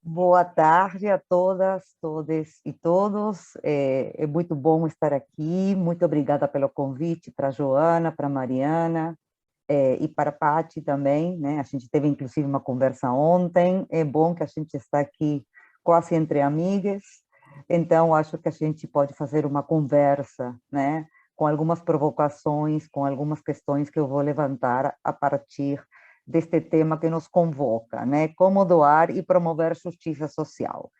Boa tarde a todas, todos e todos. É muito bom estar aqui. Muito obrigada pelo convite para a Joana, para a Mariana, e para a Pati também, né? A gente teve inclusive uma conversa ontem. É bom que a gente está aqui quase entre amigas. Então, acho que a gente pode fazer uma conversa, né? Com algumas provocações, com algumas questões que eu vou levantar a partir deste tema que nos convoca, né? Como doar e promover justiça social.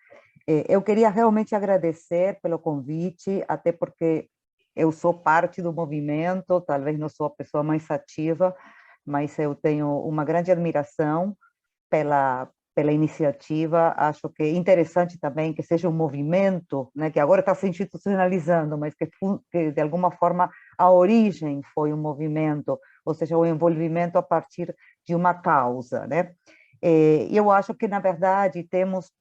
Eu queria realmente agradecer pelo convite, até porque eu sou parte do movimento, talvez não sou a pessoa mais ativa, mas eu tenho uma grande admiração pela iniciativa. Acho que é interessante também que seja um movimento, né, que agora está se institucionalizando, mas que de alguma forma a origem foi um movimento, ou seja, o envolvimento a partir de uma causa, né? Eu acho que, na verdade, temos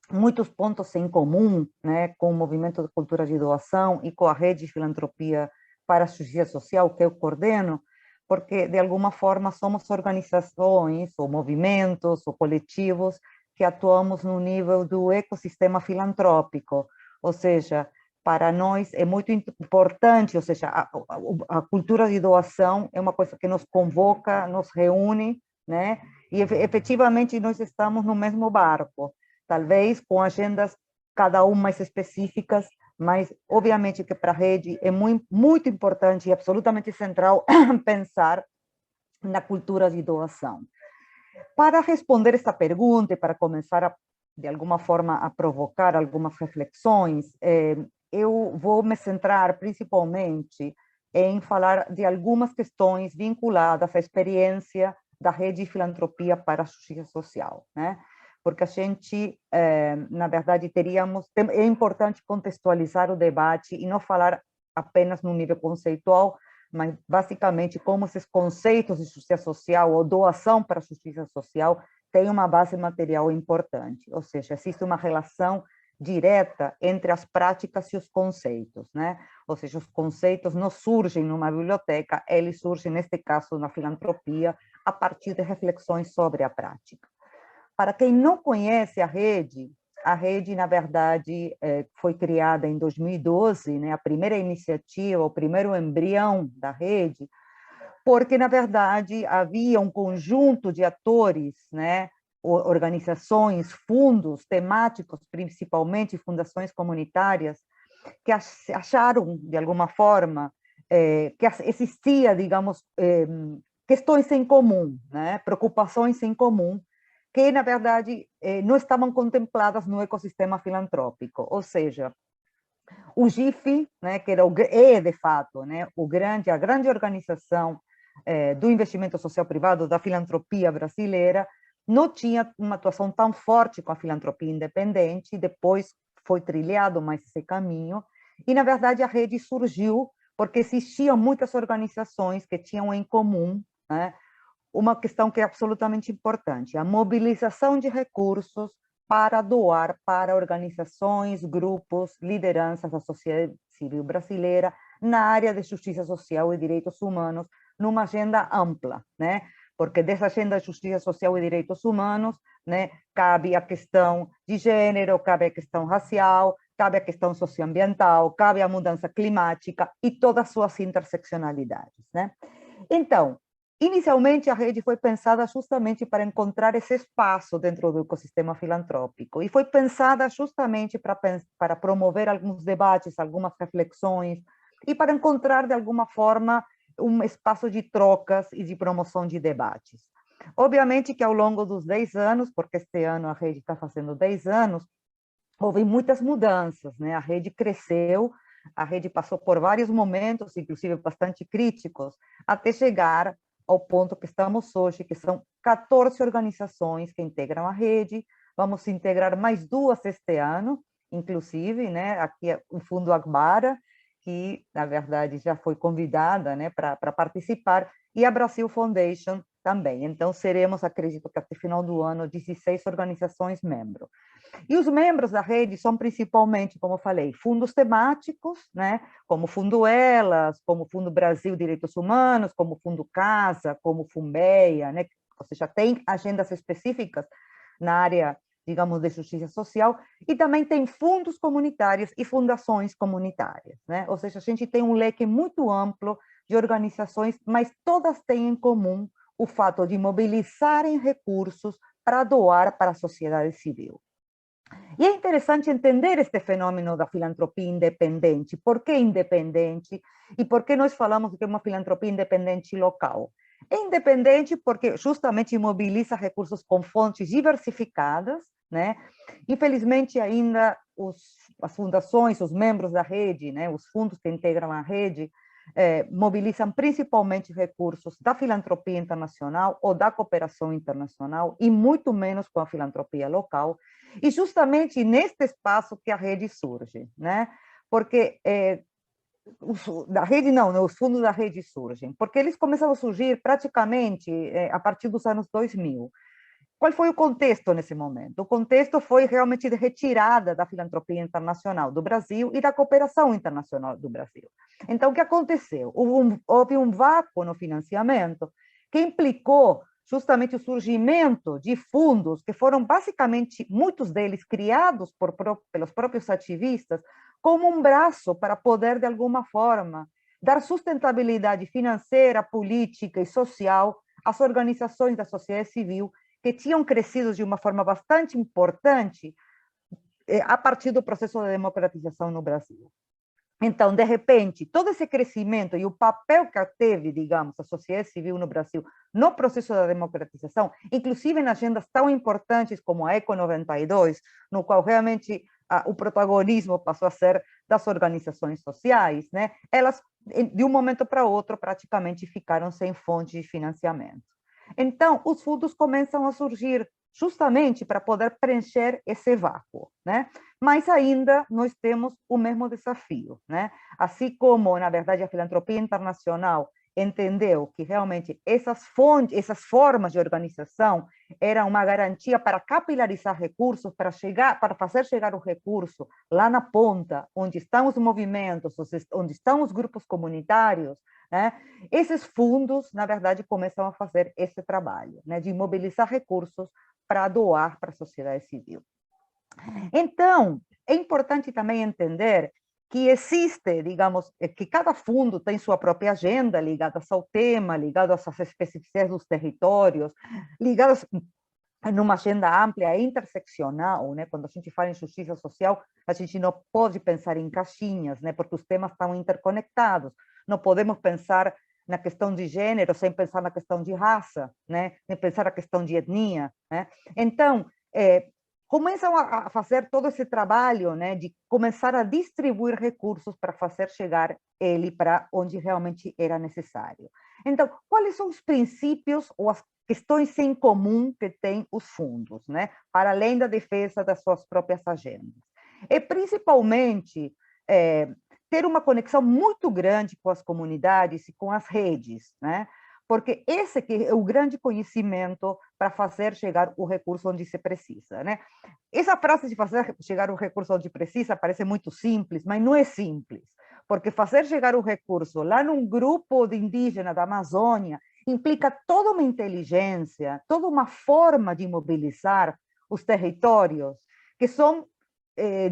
muitos pontos em comum, né, com o movimento de cultura de doação e com a rede de filantropia para a justiça social que eu coordeno, porque de alguma forma somos organizações ou movimentos ou coletivos que atuamos no nível do ecossistema filantrópico, ou seja, para nós é muito importante, ou seja, a cultura de doação é uma coisa que nos convoca, nos reúne, né? E efetivamente nós estamos no mesmo barco, talvez com agendas cada uma mais específicas, mas obviamente que para a rede é muito, muito importante e absolutamente central pensar na cultura de doação. Para responder esta pergunta e para começar de alguma forma a provocar algumas reflexões, eu vou me centrar principalmente em falar de algumas questões vinculadas à experiência da rede de filantropia para a justiça social, né? Porque a gente, na verdade, é importante contextualizar o debate e não falar apenas no nível conceitual, mas basicamente como esses conceitos de justiça social ou doação para a justiça social têm uma base material importante, ou seja, existe uma relação direta entre as práticas e os conceitos, né? Ou seja, os conceitos não surgem numa biblioteca, eles surgem, neste caso, na filantropia, a partir de reflexões sobre a prática. Para quem não conhece a rede, na verdade, foi criada em 2012, né, a primeira iniciativa, o primeiro embrião da rede, porque, na verdade, havia um conjunto de atores, né, organizações, fundos temáticos, principalmente fundações comunitárias, que acharam, de alguma forma, que existia, digamos, questões em comum, né, preocupações em comum, que, na verdade, não estavam contempladas no ecossistema filantrópico, ou seja, o GIF, né, que era de fato, né, a grande organização do investimento social privado, da filantropia brasileira, não tinha uma atuação tão forte com a filantropia independente, depois foi trilhado mais esse caminho, e, na verdade, a rede surgiu porque existiam muitas organizações que tinham em comum, né, uma questão que é absolutamente importante, a mobilização de recursos para doar para organizações, grupos, lideranças da sociedade civil brasileira na área de justiça social e direitos humanos, numa agenda ampla, né? Porque dessa agenda de justiça social e direitos humanos, né, cabe a questão de gênero, cabe a questão racial, cabe a questão socioambiental, cabe a mudança climática e todas as suas interseccionalidades, né? Então, inicialmente, a rede foi pensada justamente para encontrar esse espaço dentro do ecossistema filantrópico e foi pensada justamente para promover alguns debates, algumas reflexões e para encontrar, de alguma forma, um espaço de trocas e de promoção de debates. Obviamente que ao longo dos 10 anos, porque este ano a rede está fazendo 10 anos, houve muitas mudanças, né? A rede cresceu, a rede passou por vários momentos, inclusive bastante críticos, até chegar ao ponto que estamos hoje, que são 14 organizações que integram a rede. Vamos integrar mais duas este ano, inclusive, né? Aqui é o Fundo Agbara, que, na verdade, já foi convidada, né, para participar, e a Brasil Foundation também. Então, seremos, acredito que até final do ano, 16 organizações membros. E os membros da rede são principalmente, como eu falei, fundos temáticos, né, como o Fundo Elas, como o Fundo Brasil Direitos Humanos, como o Fundo Casa, como o Funbeia, né, ou seja, tem agendas específicas na área digamos, de justiça social, e também tem fundos comunitários e fundações comunitárias, né? Ou seja, a gente tem um leque muito amplo de organizações, mas todas têm em comum o fato de mobilizarem recursos para doar para a sociedade civil. E é interessante entender este fenômeno da filantropia independente. Por que independente? E por que nós falamos que é uma filantropia independente local? É independente porque justamente mobiliza recursos com fontes diversificadas, né? Infelizmente, ainda as fundações, os membros da rede, né, os fundos que integram a rede, mobilizam principalmente recursos da filantropia internacional ou da cooperação internacional, e muito menos com a filantropia local. E justamente neste espaço que a rede surge, né? Porque da rede não, né? Os fundos da rede surgem, porque eles começam a surgir praticamente a partir dos anos 2000. Qual foi o contexto nesse momento? O contexto foi realmente de retirada da filantropia internacional do Brasil e da cooperação internacional do Brasil. Então, o que aconteceu? Houve um vácuo no financiamento que implicou justamente o surgimento de fundos que foram basicamente, muitos deles criados pelos próprios ativistas, como um braço para poder, de alguma forma, dar sustentabilidade financeira, política e social às organizações da sociedade civil que tinham crescido de uma forma bastante importante a partir do processo de democratização no Brasil. Então, de repente, todo esse crescimento e o papel que teve, digamos, a sociedade civil no Brasil no processo da democratização, inclusive em agendas tão importantes como a ECO 92, no qual realmente o protagonismo passou a ser das organizações sociais, né? Elas, de um momento para outro, praticamente ficaram sem fonte de financiamento. Então, os fundos começam a surgir justamente para poder preencher esse vácuo, né? Mas ainda nós temos o mesmo desafio, né? Assim como, na verdade, a filantropia internacional entendeu que realmente essas fontes, essas formas de organização eram uma garantia para capilarizar recursos, para fazer chegar o recurso lá na ponta, onde estão os movimentos, onde estão os grupos comunitários, né? Esses fundos, na verdade, começam a fazer esse trabalho, né, de mobilizar recursos para doar para a sociedade civil. Então, é importante também entender que existe, digamos, que cada fundo tem sua própria agenda ligada ao tema, ligada às especificidades dos territórios, ligadas numa agenda ampla, interseccional, né? Quando a gente fala em justiça social, a gente não pode pensar em caixinhas, né? Porque os temas estão interconectados. Não podemos pensar na questão de gênero sem pensar na questão de raça, né? Nem pensar na questão de etnia, né? Então, começam a fazer todo esse trabalho, né, de começar a distribuir recursos para fazer chegar ele para onde realmente era necessário. Então, quais são os princípios ou as questões em comum que têm os fundos, né, para além da defesa das suas próprias agendas? É principalmente ter uma conexão muito grande com as comunidades e com as redes, né? Porque esse que é o grande conhecimento para fazer chegar o recurso onde se precisa, né? Essa frase de fazer chegar o recurso onde precisa parece muito simples, mas não é simples, porque fazer chegar o recurso lá num grupo de indígena da Amazônia implica toda uma inteligência, toda uma forma de mobilizar os territórios que são,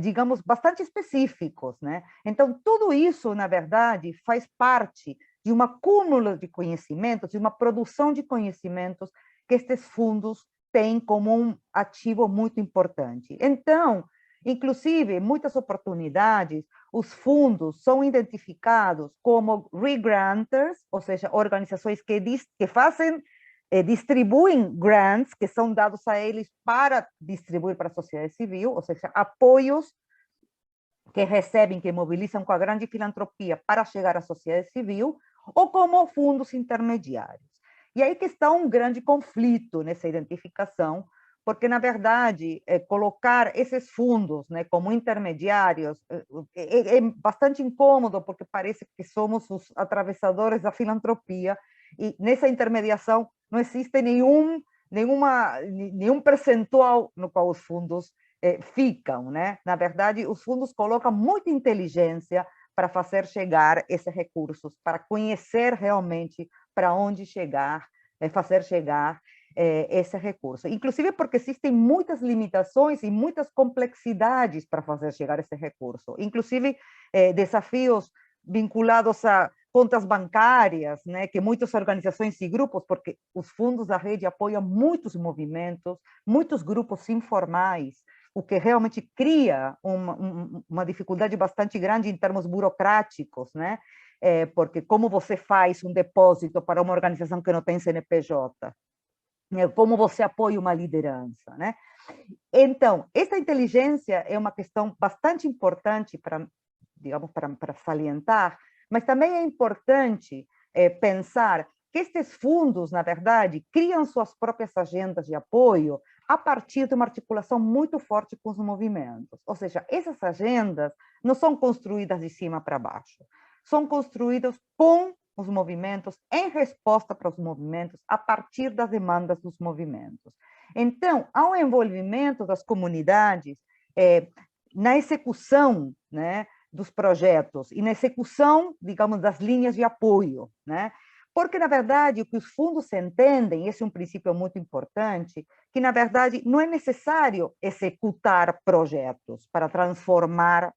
digamos, bastante específicos, né? Então, tudo isso, na verdade, faz parte de um acúmulo de conhecimentos, de uma produção de conhecimentos que estes fundos têm como um ativo muito importante. Então, inclusive, muitas oportunidades, os fundos são identificados como regranters, ou seja, organizações que fazem, distribuem grants, que são dados a eles para distribuir para a sociedade civil, ou seja, apoios que recebem, que mobilizam com a grande filantropia para chegar à sociedade civil, ou como fundos intermediários. E aí que está um grande conflito nessa identificação, porque, na verdade, colocar esses fundos, né, como intermediários é bastante incômodo, porque parece que somos os atravessadores da filantropia, e nessa intermediação não existe nenhum percentual no qual os fundos ficam, né? Na verdade, os fundos colocam muita inteligência para fazer chegar esses recursos, para conhecer realmente para onde chegar, fazer chegar. esse recurso. Inclusive porque existem muitas limitações e muitas complexidades para fazer chegar esse recurso. Inclusive desafios vinculados a contas bancárias, né, que muitas organizações e grupos, porque os fundos da rede apoiam muitos movimentos, muitos grupos informais, o que realmente cria uma dificuldade bastante grande em termos burocráticos, né? Porque como você faz um depósito para uma organização que não tem CNPJ? Como você apoia uma liderança, né? Então, essa inteligência é uma questão bastante importante para, digamos, para salientar, mas também é importante pensar que estes fundos, na verdade, criam suas próprias agendas de apoio a partir de uma articulação muito forte com os movimentos. Ou seja, essas agendas não são construídas de cima para baixo, são construídas com os movimentos, em resposta para os movimentos, a partir das demandas dos movimentos. Então, há um envolvimento das comunidades na execução, né, dos projetos e na execução, digamos, das linhas de apoio, né? Porque, na verdade, o que os fundos entendem, esse é um princípio muito importante, que, na verdade, não é necessário executar projetos para transformar,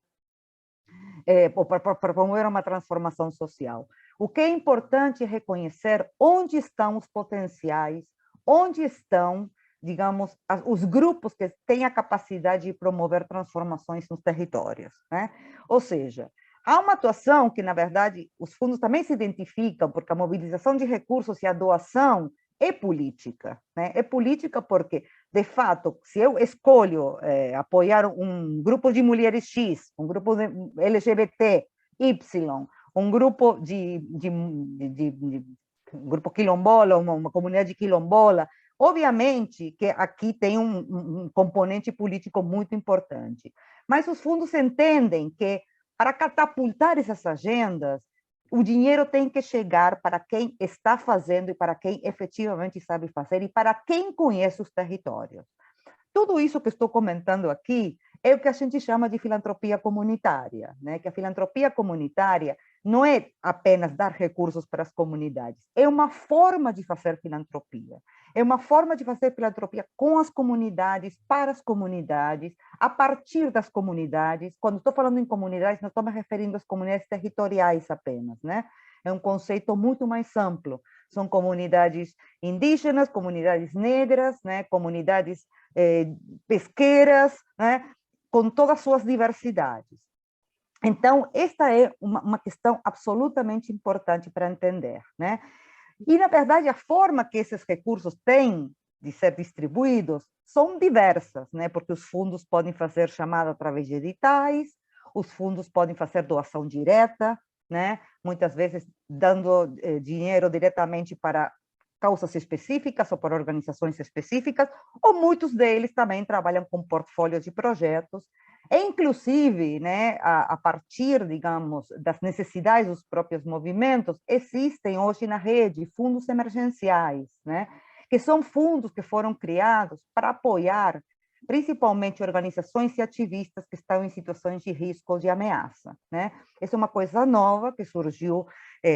ou para promover uma transformação social. O que é importante é reconhecer onde estão os potenciais, onde estão, digamos, os grupos que têm a capacidade de promover transformações nos territórios, né? Ou seja, há uma atuação que, na verdade, os fundos também se identificam, porque a mobilização de recursos e a doação é política, né? É política porque, de fato, se eu escolho apoiar um grupo de mulheres X, um grupo de LGBT Y, um grupo um grupo quilombola, uma comunidade quilombola, obviamente que aqui tem um componente político muito importante, mas os fundos entendem que para catapultar essas agendas, o dinheiro tem que chegar para quem está fazendo e para quem efetivamente sabe fazer e para quem conhece os territórios. Tudo isso que estou comentando aqui é o que a gente chama de filantropia comunitária, né? Que a filantropia comunitária não é apenas dar recursos para as comunidades, é uma forma de fazer filantropia. É uma forma de fazer filantropia com as comunidades, para as comunidades, a partir das comunidades. Quando estou falando em comunidades, não estou me referindo às comunidades territoriais apenas, né? É um conceito muito mais amplo. São comunidades indígenas, comunidades negras, né? Comunidades pesqueiras, né? Com todas as suas diversidades. Então, esta é uma questão absolutamente importante para entender, né? E, na verdade, a forma que esses recursos têm de ser distribuídos são diversas, né? Porque os fundos podem fazer chamada através de editais, os fundos podem fazer doação direta, né? Muitas vezes dando dinheiro diretamente para causas específicas ou para organizações específicas, ou muitos deles também trabalham com portfólios de projetos, e inclusive, né, a partir, digamos, das necessidades dos próprios movimentos, existem hoje na rede fundos emergenciais, né, que são fundos que foram criados para apoiar principalmente organizações e ativistas que estão em situações de risco ou de ameaça, né? Essa é uma coisa nova que surgiu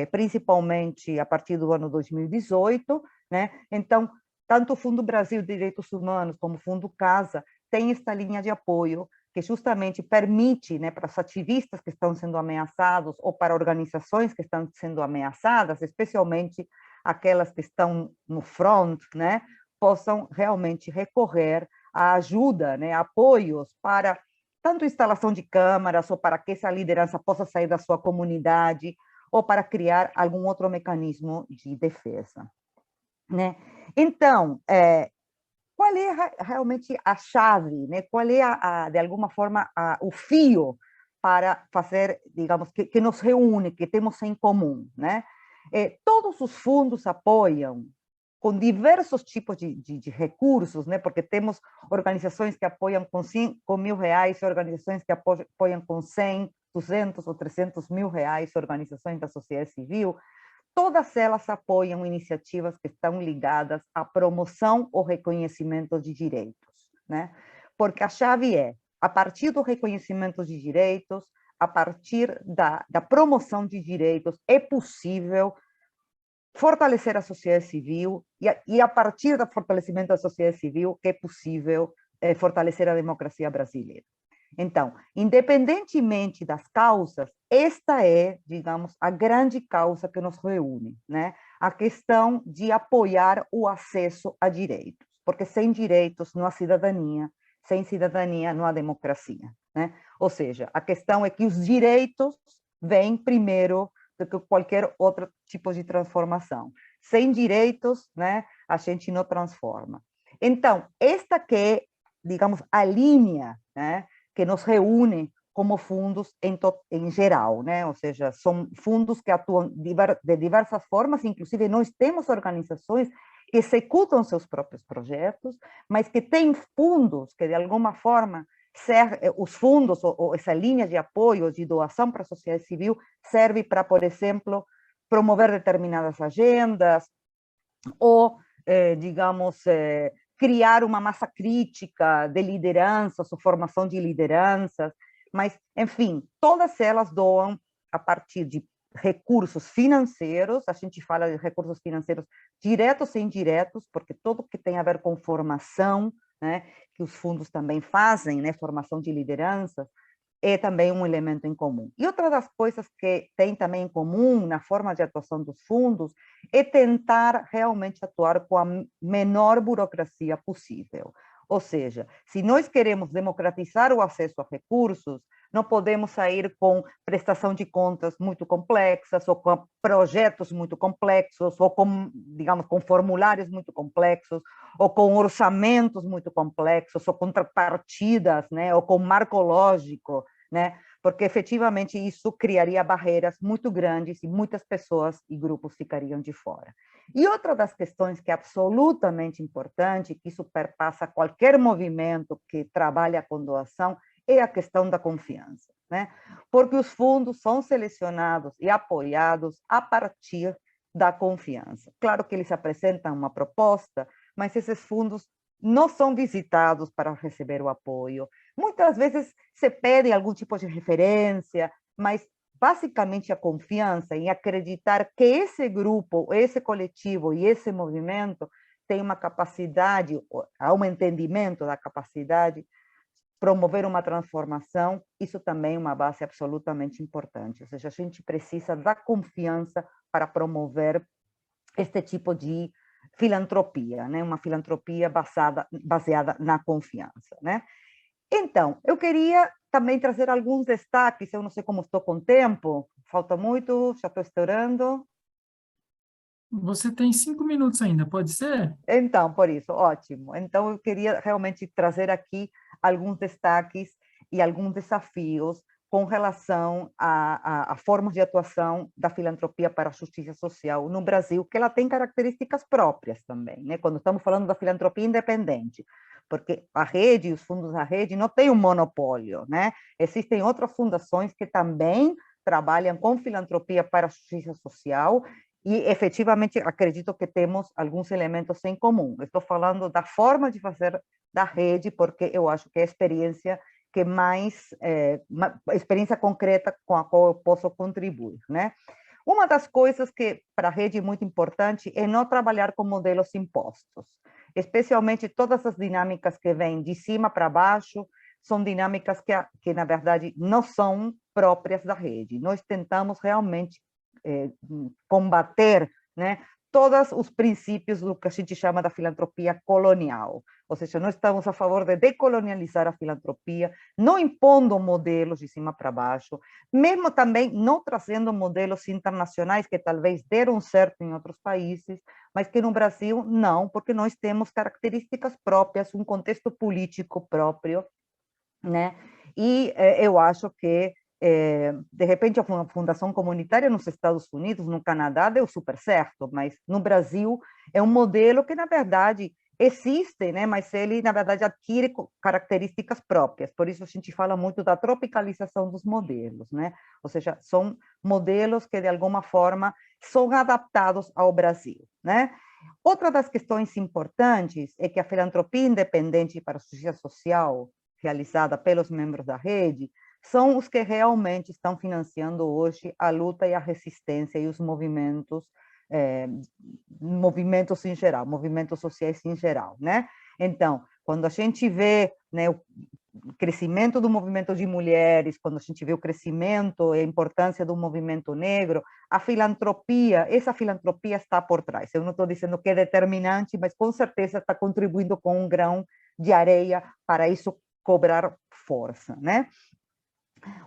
principalmente a partir do ano 2018, né? Então, tanto o Fundo Brasil de Direitos Humanos como o Fundo Casa têm esta linha de apoio que justamente permite, né, para os ativistas que estão sendo ameaçados ou para organizações que estão sendo ameaçadas, especialmente aquelas que estão no front, né, possam realmente recorrer à ajuda, né, apoios para tanto instalação de câmaras ou para que essa liderança possa sair da sua comunidade ou para criar algum outro mecanismo de defesa, né? Então, qual é realmente a chave, né? Qual é, de alguma forma, o fio para fazer, digamos, que nos reúne, que temos em comum, né? Todos os fundos apoiam com diversos tipos de recursos, né? Porque temos organizações que apoiam com R$ 1.000, organizações que apoiam com 100, 200 ou 300 mil reais, organizações da sociedade civil. Todas elas apoiam iniciativas que estão ligadas à promoção ou reconhecimento de direitos, né? Porque a chave é, a partir do reconhecimento de direitos, a partir da promoção de direitos, é possível fortalecer a sociedade civil e a partir do fortalecimento da sociedade civil que é possível fortalecer a democracia brasileira. Então, independentemente das causas, esta é, digamos, a grande causa que nos reúne, né? A questão de apoiar o acesso a direitos, porque sem direitos não há cidadania, sem cidadania não há democracia, né? Ou seja, a questão é que os direitos vêm primeiro do que qualquer outro tipo de transformação. Sem direitos, né, a gente não transforma. Então, esta que é, digamos, a linha, né, que nos reúne como fundos em geral, né? Ou seja, são fundos que atuam de diversas formas, inclusive nós temos organizações que executam seus próprios projetos, mas que têm fundos que, de alguma forma, os fundos ou essa linha de apoio, de doação para a sociedade civil, serve para, por exemplo, promover determinadas agendas ou, digamos, criar uma massa crítica de lideranças ou formação de lideranças, mas, enfim, todas elas doam a partir de recursos financeiros, a gente fala de recursos financeiros diretos e indiretos, porque tudo que tem a ver com formação, né, que os fundos também fazem, né, formação de lideranças, é também um elemento em comum. E outra das coisas que tem também em comum na forma de atuação dos fundos é tentar realmente atuar com a menor burocracia possível. Ou seja, se nós queremos democratizar o acesso a recursos, não podemos sair com prestação de contas muito complexas, ou com projetos muito complexos, ou com, digamos, com formulários muito complexos, ou com orçamentos muito complexos, ou contrapartidas, né, ou com marco lógico, né, porque efetivamente isso criaria barreiras muito grandes e muitas pessoas e grupos ficariam de fora. E outra das questões que é absolutamente importante, que isso perpassa qualquer movimento que trabalha com doação, é a questão da confiança, né? Porque os fundos são selecionados e apoiados a partir da confiança. Claro que eles apresentam uma proposta, mas esses fundos não são visitados para receber o apoio. Muitas vezes se pede algum tipo de referência, mas basicamente a confiança em acreditar que esse grupo, esse coletivo e esse movimento tem uma capacidade, há um entendimento da capacidade promover uma transformação, isso também é uma base absolutamente importante. Ou seja, a gente precisa da confiança para promover este tipo de filantropia, né? Uma filantropia baseada na confiança, né? Então, eu queria também trazer alguns destaques, eu não sei como estou com tempo, falta muito, já estou estourando. Você tem 5 minutos ainda, pode ser? Então, por isso, ótimo. Então, eu queria realmente trazer aqui alguns destaques e alguns desafios com relação a formas de atuação da filantropia para a justiça social no Brasil, que ela tem características próprias também, né? Quando estamos falando da filantropia independente, porque a rede, os fundos da rede, não têm um monopólio, né? Existem outras fundações que também trabalham com filantropia para a justiça social e efetivamente acredito que temos alguns elementos em comum. Estou falando da forma de fazer da rede, porque eu acho que é a experiência que mais, experiência concreta com a qual eu posso contribuir, né? Uma das coisas que para a rede é muito importante é não trabalhar com modelos impostos, especialmente todas as dinâmicas que vêm de cima para baixo, são dinâmicas que na verdade, não são próprias da rede. Nós tentamos realmente combater, né, todos os princípios do que a gente chama da filantropia colonial. Ou seja, nós estamos a favor de decolonializar a filantropia, não impondo modelos de cima para baixo, mesmo também não trazendo modelos internacionais que talvez deram certo em outros países, mas que no Brasil não, porque nós temos características próprias, um contexto político próprio, né? E eu acho que, de repente, a fundação comunitária nos Estados Unidos, no Canadá, deu super certo, mas no Brasil é um modelo que, na verdade, existe, né? Mas ele, na verdade, adquire características próprias. Por isso, a gente fala muito da tropicalização dos modelos, né? Ou seja, são modelos que, de alguma forma, são adaptados ao Brasil, né? Outra das questões importantes é que a filantropia independente para a justiça social, realizada pelos membros da rede, são os que realmente estão financiando hoje a luta e a resistência e os movimentos movimentos em geral, movimentos sociais em geral, né? Então, quando a gente vê, né, o crescimento do movimento de mulheres, quando a gente vê o crescimento e a importância do movimento negro, a filantropia, essa filantropia está por trás. Eu não estou dizendo que é determinante, mas com certeza está contribuindo com um grão de areia para isso cobrar força, né?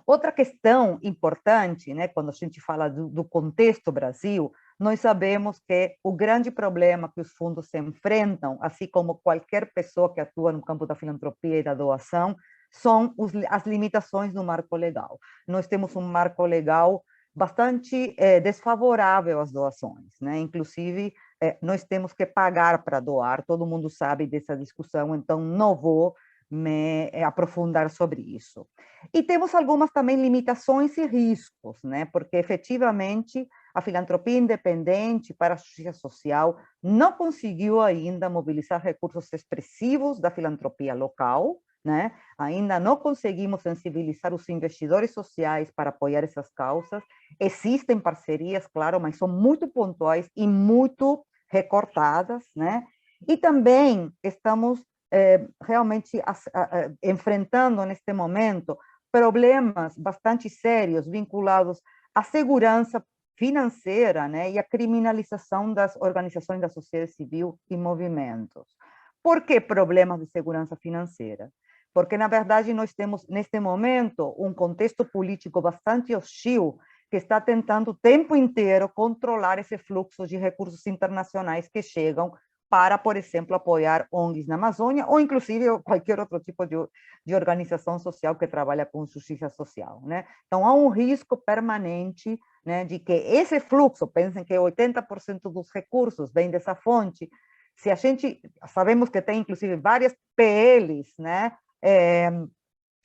Outra questão importante, né, quando a gente fala do contexto Brasil, nós sabemos que o grande problema que os fundos se enfrentam, assim como qualquer pessoa que atua no campo da filantropia e da doação, são as limitações do marco legal. Nós temos um marco legal bastante desfavorável às doações, né? Inclusive, nós temos que pagar para doar, todo mundo sabe dessa discussão, então não vou me aprofundar sobre isso. E temos algumas também limitações e riscos, né? Porque efetivamente a filantropia independente para a justiça social não conseguiu ainda mobilizar recursos expressivos da filantropia local, né? Ainda não conseguimos sensibilizar os investidores sociais para apoiar essas causas. Existem parcerias, claro, mas são muito pontuais e muito recortadas, né? E também estamos realmente enfrentando neste momento problemas bastante sérios vinculados à segurança financeira, né, e à criminalização das organizações da sociedade civil e movimentos. Por que problemas de segurança financeira? Porque, na verdade, nós temos, neste momento, um contexto político bastante hostil que está tentando o tempo inteiro controlar esse fluxo de recursos internacionais que chegam para, por exemplo, apoiar ONGs na Amazônia, ou inclusive qualquer outro tipo de organização social que trabalha com justiça social, né? Então, há um risco permanente, né, de que esse fluxo, pensem que 80% dos recursos vem dessa fonte, se a gente, sabemos que tem inclusive várias PLs, né,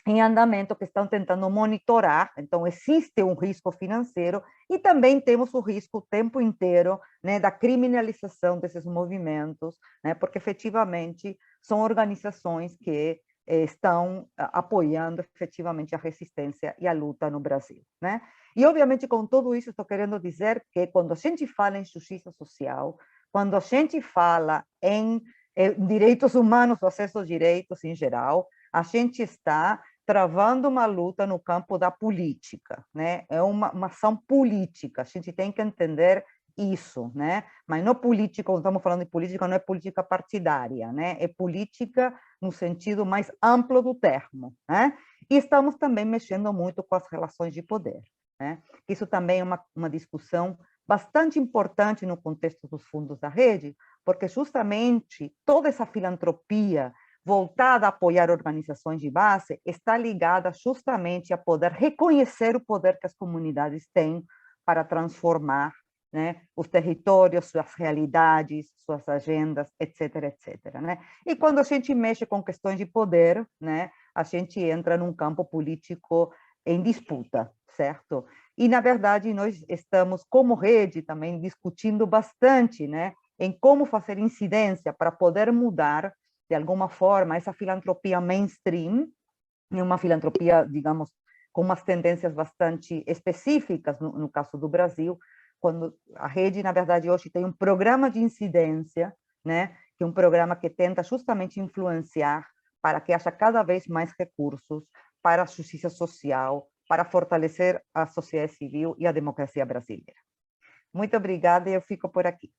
em andamento que estão tentando monitorar, então existe um risco financeiro e também temos o risco o tempo inteiro, né, da criminalização desses movimentos, né, porque efetivamente são organizações que estão apoiando efetivamente a resistência e a luta no Brasil, né? E obviamente com tudo isso estou querendo dizer que quando a gente fala em justiça social, quando a gente fala em direitos humanos, o acesso aos direitos em geral, a gente está travando uma luta no campo da política, né? É uma ação política, a gente tem que entender isso, né? Mas não política, quando estamos falando de política, não é política partidária, né? É política no sentido mais amplo do termo, né? E estamos também mexendo muito com as relações de poder, né? Isso também é uma discussão bastante importante no contexto dos fundos da rede, porque justamente toda essa filantropia voltada a apoiar organizações de base, está ligada justamente a poder reconhecer o poder que as comunidades têm para transformar, né, os territórios, suas realidades, suas agendas, etc., etc., né? E quando a gente mexe com questões de poder, né, a gente entra num campo político em disputa, certo? E, na verdade, nós estamos, como rede, também discutindo bastante, né, em como fazer incidência para poder mudar de alguma forma, essa filantropia mainstream, uma filantropia, digamos, com umas tendências bastante específicas, no caso do Brasil, quando a rede, na verdade, hoje tem um programa de incidência, né, que é um programa que tenta justamente influenciar para que haja cada vez mais recursos para a justiça social, para fortalecer a sociedade civil e a democracia brasileira. Muito obrigada e eu fico por aqui.